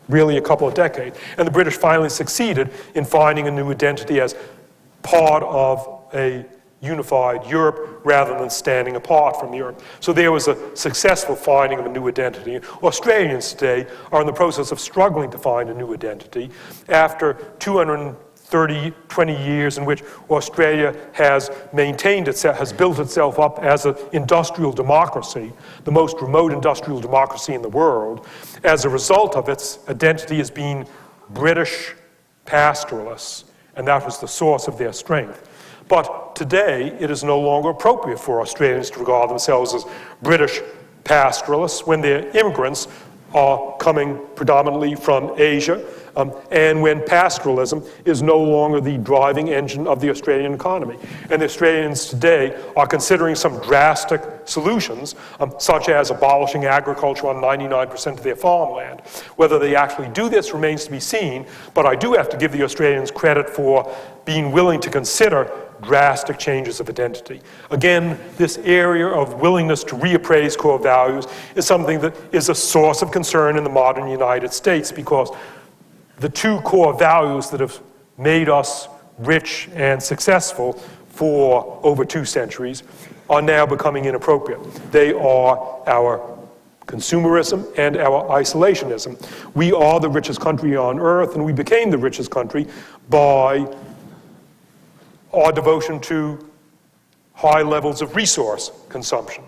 really a couple of decades. And the British finally succeeded in finding a new identity as part of a unified Europe rather than standing apart from Europe. So there was a successful finding of a new identity. Australians today are in the process of struggling to find a new identity after 20 years in which Australia has maintained itself, has built itself up as an industrial democracy, the most remote industrial democracy in the world. As a result of its identity as being British pastoralists, and that was the source of their strength. But today, it is no longer appropriate for Australians to regard themselves as British pastoralists when their immigrants are coming predominantly from Asia, and when pastoralism is no longer the driving engine of the Australian economy. And the Australians today are considering some drastic solutions, such as abolishing agriculture on 99% of their farmland. Whether they actually do this remains to be seen, but I do have to give the Australians credit for being willing to consider drastic changes of identity. Again, this area of willingness to reappraise core values is something that is a source of concern in the modern United States, because the two core values that have made us rich and successful for over 2 centuries are now becoming inappropriate. They are our consumerism and our isolationism. We are the richest country on earth, and we became the richest country by our devotion to high levels of resource consumption.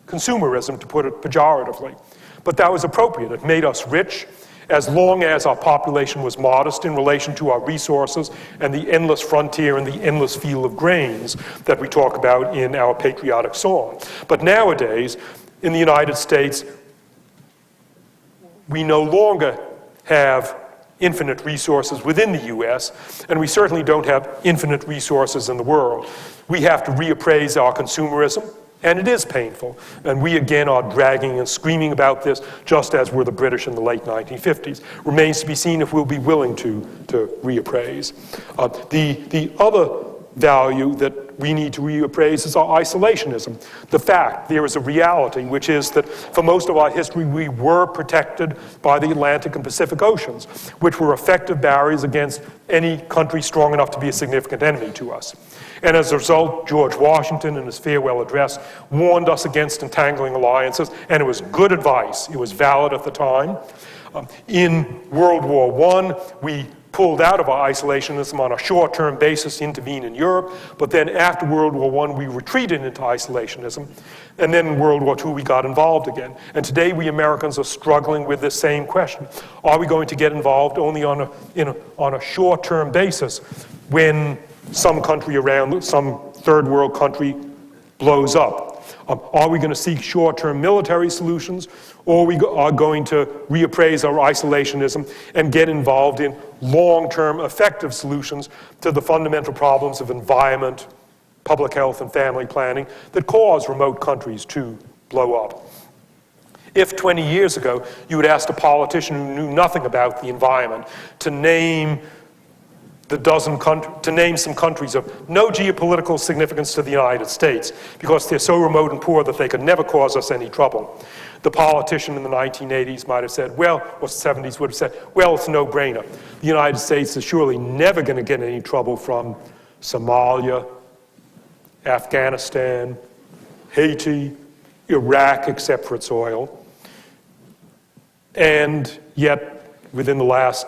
Consumerism, to put it pejoratively. But that was appropriate. It made us rich as long as our population was modest in relation to our resources and the endless frontier and the endless field of grains that we talk about in our patriotic song. But nowadays, in the United States, we no longer have infinite resources within the US, and we certainly don't have infinite resources in the world. We have to reappraise our consumerism. And it is painful. And we, again, are dragging and screaming about this, just as were the British in the late 1950s. Remains to be seen if we'll be willing to reappraise. The other value that we need to reappraise is our isolationism. The fact, there is a reality, which is that for most of our history, we were protected by the Atlantic and Pacific Oceans, which were effective barriers against any country strong enough to be a significant enemy to us. And as a result, George Washington, in his farewell address, warned us against entangling alliances, and it was good advice. It was valid at the time. In World War I, we pulled out of our isolationism on a short-term basis to intervene in Europe, but then after World War I, we retreated into isolationism, and then in World War II, we got involved again. And today, we Americans are struggling with this same question. Are we going to get involved only on a short-term basis when some country around, some third world country blows up? Are we going to seek short-term military solutions, or we are going to reappraise our isolationism and get involved in long-term effective solutions to the fundamental problems of environment, public health, and family planning that cause remote countries to blow up? If 20 years ago you had asked a politician who knew nothing about the environment to name some countries of no geopolitical significance to the United States because they're so remote and poor that they could never cause us any trouble, the politician in the 1980s might have said, well, or 70s would have said, well, it's a no-brainer. The United States is surely never going to get any trouble from Somalia, Afghanistan, Haiti, Iraq, except for its oil. And yet, within the last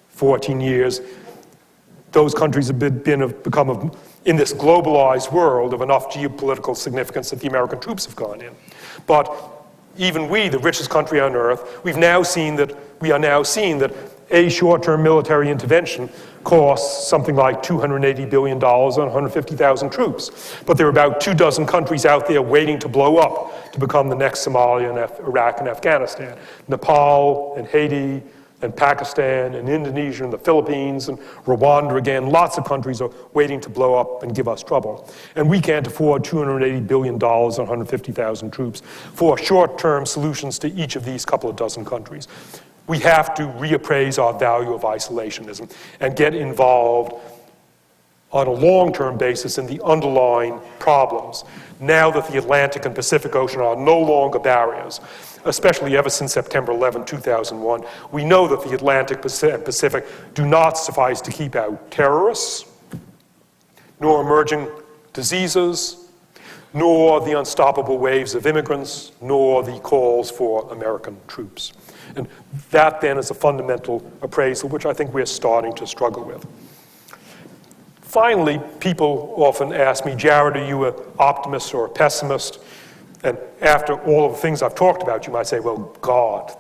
14 years, those countries have become, in this globalized world, of enough geopolitical significance that the American troops have gone in. But even we, the richest country on earth, we are now seeing that a short-term military intervention costs something like $280 billion on 150,000 troops. But there are about 24 countries out there waiting to blow up to become the next Somalia and Iraq and Afghanistan. Nepal and Haiti and Pakistan and Indonesia and the Philippines and Rwanda again. Lots of countries are waiting to blow up and give us trouble. And we can't afford $280 billion on 150,000 troops for short-term solutions to each of these couple of dozen countries. We have to reappraise our value of isolationism and get involved on a long-term basis in the underlying problems, now that the Atlantic and Pacific Ocean are no longer barriers, especially ever since September 11, 2001. We know that the Atlantic and Pacific do not suffice to keep out terrorists, nor emerging diseases, nor the unstoppable waves of immigrants, nor the calls for American troops. And that then is a fundamental appraisal, which I think we're starting to struggle with. Finally, people often ask me, Jared, are you an optimist or a pessimist? And after all of the things I've talked about, you might say, well, God,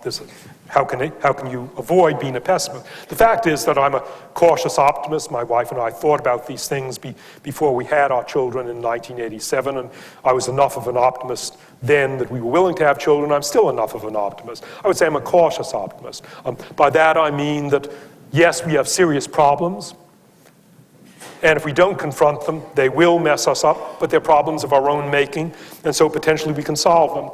how can you avoid being a pessimist? The fact is that I'm a cautious optimist. My wife and I thought about these things before we had our children in 1987, and I was enough of an optimist then that we were willing to have children. I'm still enough of an optimist. I would say I'm a cautious optimist. By that I mean that, yes, we have serious problems, and if we don't confront them, they will mess us up, but they're problems of our own making, and so potentially we can solve them.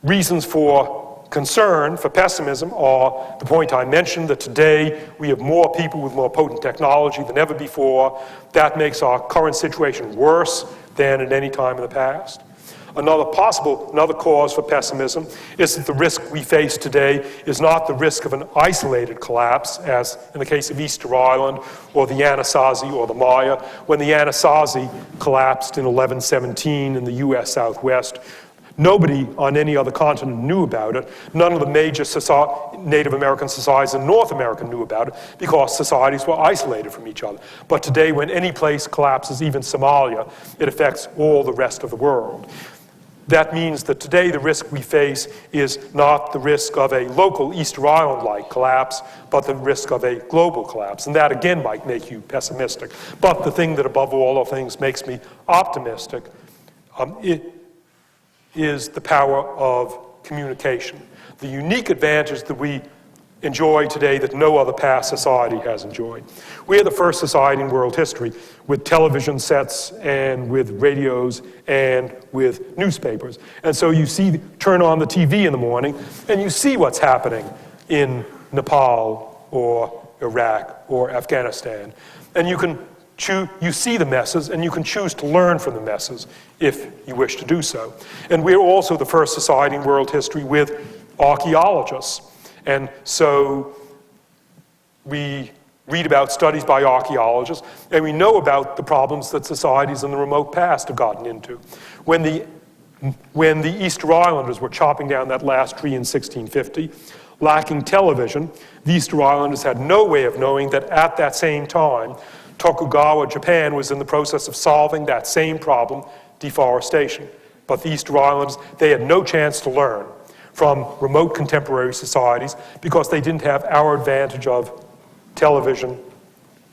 Reasons for concern, for pessimism, are the point I mentioned, that today we have more people with more potent technology than ever before. That makes our current situation worse than at any time in the past. Another cause for pessimism is that the risk we face today is not the risk of an isolated collapse, as in the case of Easter Island or the Anasazi or the Maya. When the Anasazi collapsed in 1117 in the US Southwest, nobody on any other continent knew about it. None of the major Native American societies in North America knew about it because societies were isolated from each other. But today, when any place collapses, even Somalia, it affects all the rest of the world. That means that today the risk we face is not the risk of a local Easter Island-like collapse, but the risk of a global collapse. And that, again, might make you pessimistic. But the thing that, above all other things, makes me optimistic is the power of communication. The unique advantage that we enjoy today that no other past society has enjoyed. We're the first society in world history with television sets and with radios and with newspapers. And so you turn on the TV in the morning and you see what's happening in Nepal or Iraq or Afghanistan. And you see the messes and you can choose to learn from the messes if you wish to do so. And we're also the first society in world history with archaeologists. And so we read about studies by archaeologists, and we know about the problems that societies in the remote past have gotten into. When the Easter Islanders were chopping down that last tree in 1650, lacking television, the Easter Islanders had no way of knowing that at that same time, Tokugawa, Japan, was in the process of solving that same problem, deforestation. But the Easter Islanders, they had no chance to learn from remote contemporary societies because they didn't have our advantage of television,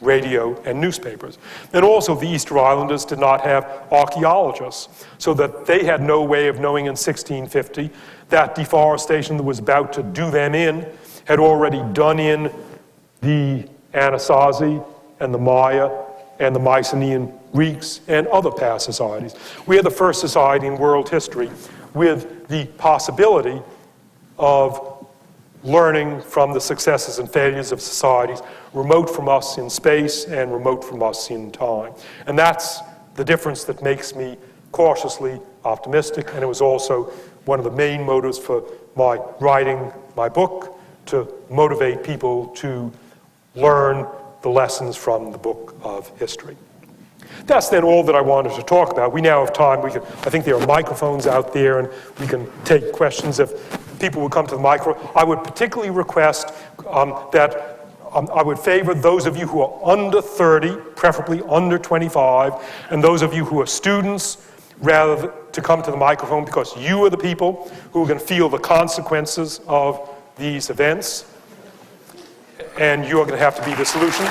radio, and newspapers. And also the Easter Islanders did not have archaeologists, so that they had no way of knowing in 1650 that deforestation that was about to do them in had already done in the Anasazi and the Maya and the Mycenaean Greeks and other past societies. We are the first society in world history with the possibility of learning from the successes and failures of societies remote from us in space and remote from us in time. And that's the difference that makes me cautiously optimistic, and it was also one of the main motives for my writing my book, to motivate people to learn the lessons from the book of history. That's then all that I wanted to talk about. We now have time. I think there are microphones out there, and we can take questions if people would come to the microphone. I would particularly request that I would favor those of you who are under 30, preferably under 25, and those of you who are students, rather to come to the microphone, because you are the people who are going to feel the consequences of these events, and you're going to have to be the solution.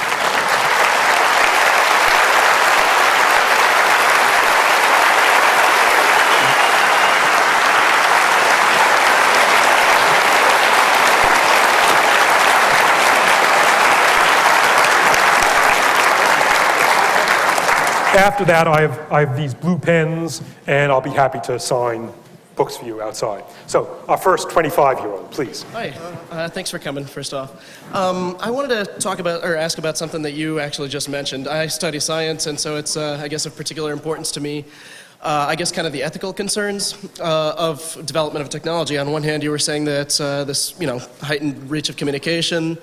After that, I have these blue pens, and I'll be happy to sign books for you outside. So, our first 25-year-old, please. Hi, thanks for coming, first off. I wanted to talk about, or ask about something that you actually just mentioned. I study science, and so it's, I guess, of particular importance to me. I guess kind of the ethical concerns of development of technology. On one hand, you were saying that this, heightened reach of communication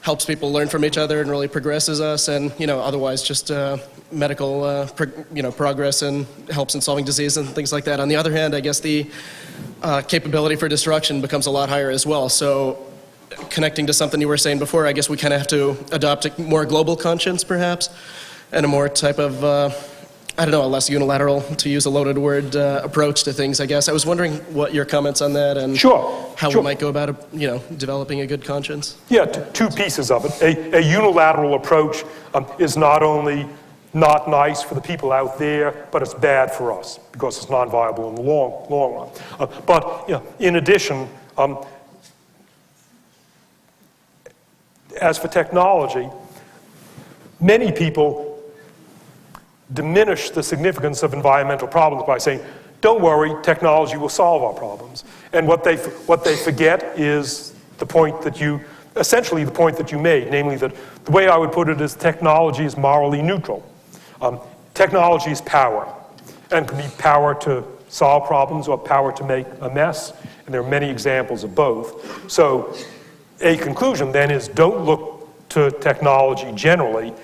helps people learn from each other and really progresses us, and otherwise just medical progress and helps in solving disease and things like that. On the other hand, I guess the capability for destruction becomes a lot higher as well. So connecting to something you were saying before, I guess we kind of have to adopt a more global conscience perhaps, and a more type of a less unilateral, to use a loaded word, approach to things, I guess. I was wondering what your comments on that and how we might go about, developing a good conscience. Yeah, two pieces of it. A unilateral approach is not only not nice for the people out there, but it's bad for us because it's non-viable in the long run. But in addition, as for technology, many people diminish the significance of environmental problems by saying, don't worry, technology will solve our problems. And what they forget is the point that essentially the point that you made, namely that the way I would put it is technology is morally neutral. Technology is power, and it can be power to solve problems or power to make a mess, and there are many examples of both. So a conclusion then is don't look to technology generally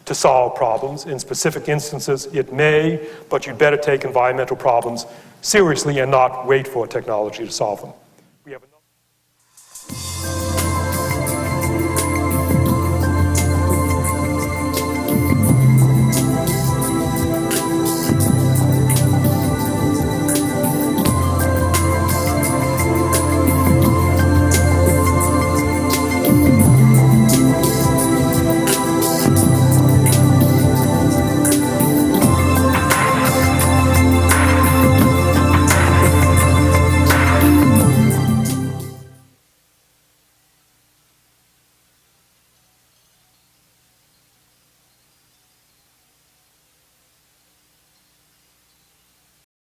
to solve problems. In specific instances, it may, but you'd better take environmental problems seriously and not wait for technology to solve them.